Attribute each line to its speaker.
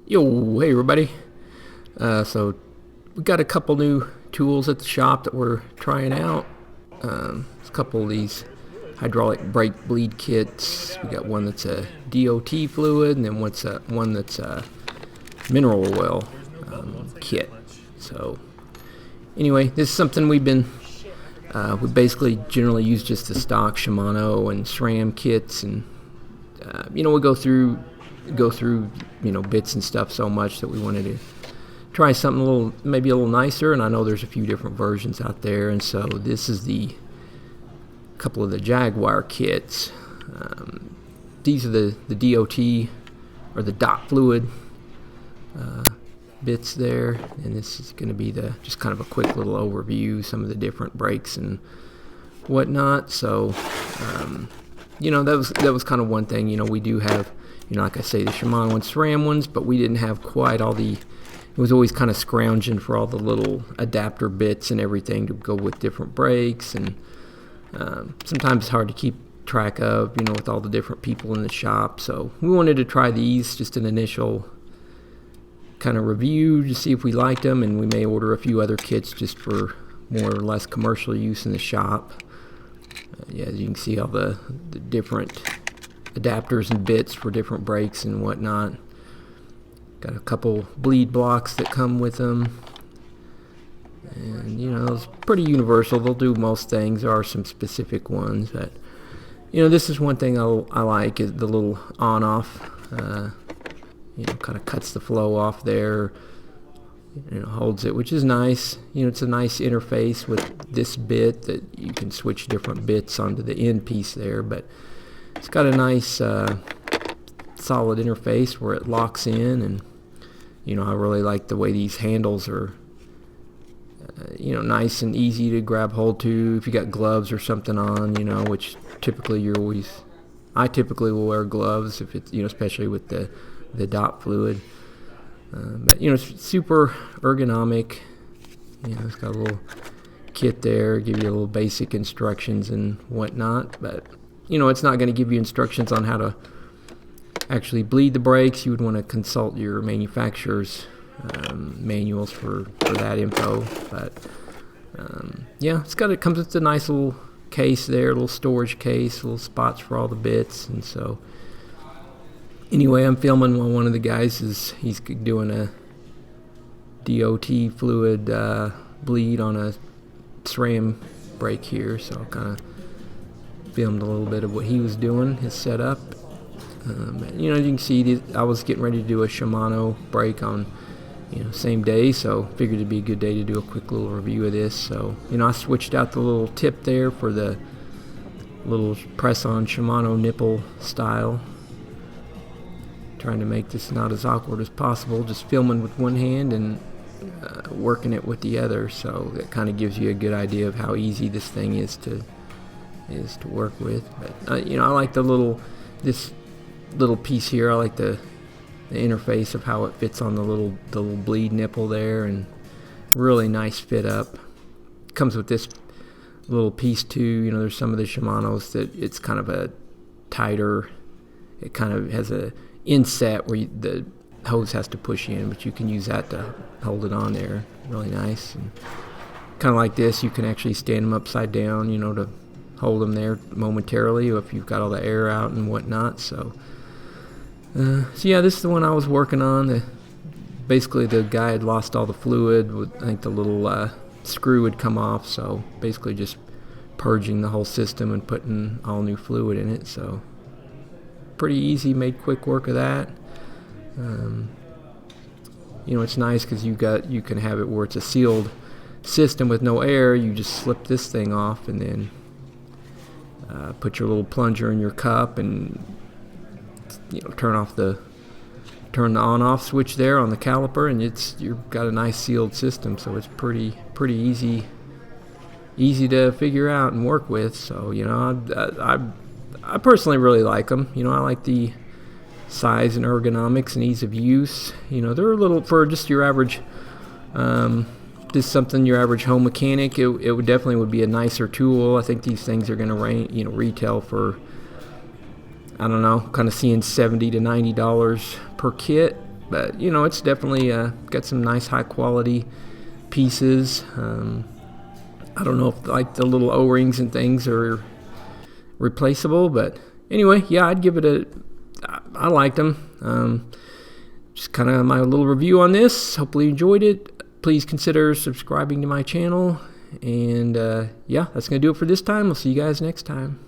Speaker 1: Yo, hey everybody. So we got a couple new tools at the shop that we're trying out. A couple of these hydraulic brake bleed kits. We got one that's a DOT fluid, and then one that's a mineral oil kit. So anyway, this is something we basically generally use just the stock Shimano and SRAM kits, and we go through bits and stuff so much that we wanted to try something maybe a little nicer. And I know there's a few different versions out there, and so this is the couple of the Jagwire kits. These are the DOT or the dot fluid bits there, and this is going to be just kind of a quick little overview, some of the different brakes and whatnot. So that was kind of one thing. We do have, like I say, the Shimano and SRAM ones, but we didn't have quite all it was always kind of scrounging for all the little adapter bits and everything to go with different brakes, and sometimes it's hard to keep track of, with all the different people in the shop. So we wanted to try these, just an initial kind of review to see if we liked them, and we may order a few other kits just for more or less commercial use in the shop. As you can see, all the different adapters and bits for different brakes and whatnot. Got a couple bleed blocks that come with them, and it's pretty universal. They'll do most things. There are some specific ones, but this is one thing I like, is the little on-off. Kind of cuts the flow off there. Holds it, which is nice. It's a nice interface with this bit that you can switch different bits onto the end piece there, but it's got a nice solid interface where it locks in, and I really like the way these handles are nice and easy to grab hold to if you got gloves or something on, which typically I typically will wear gloves if it's, especially with the dot fluid. But it's super ergonomic. It's got a little kit there, give you a little basic instructions and whatnot, but it's not going to give you instructions on how to actually bleed the brakes. You would want to consult your manufacturer's manuals for that info. But it comes with a nice little case there, a little storage case, little spots for all the bits. And so anyway, I'm filming while one of the guys he's doing a DOT fluid bleed on a SRAM brake here, so I kind of filmed a little bit of what he was doing, his setup. You can see I was getting ready to do a Shimano brake on same day, so figured it'd be a good day to do a quick little review of this. So I switched out the little tip there for the little press-on Shimano nipple style, trying to make this not as awkward as possible, just filming with one hand and working it with the other. So that kind of gives you a good idea of how easy this thing is to work with. But I like this little piece here. I like the interface of how it fits on the little bleed nipple there, and really nice fit up. Comes with this little piece too. There's some of the Shimanos that it's kind of a tighter. It kind of has a inset where the hose has to push in, but you can use that to hold it on there. Really nice. And kind of like this, you can actually stand them upside down, to hold them there momentarily if you've got all the air out and whatnot. So this is the one I was working on. Basically, the guy had lost all the fluid. I think the little screw had come off, so basically just purging the whole system and putting all new fluid in it. So pretty easy, made quick work of that. It's nice because you can have it where it's a sealed system with no air. You just slip this thing off and then put your little plunger in your cup and turn the on-off switch there on the caliper, and you've got a nice sealed system. So it's pretty easy to figure out and work with. So I personally really like them. I like the size and ergonomics and ease of use. They're a little, for just your average, just something your average home mechanic, it would definitely be a nicer tool. I think these things are going to retail for, I don't know, kind of seeing $70 to $90 per kit. But you know, it's definitely got some nice high quality pieces. I don't know if like the little O-rings and things are replaceable, but anyway, yeah, I'd give it I liked them. Just kind of my little review on this. Hopefully you enjoyed it. Please consider subscribing to my channel. And yeah, that's going to do it for this time. We'll see you guys next time.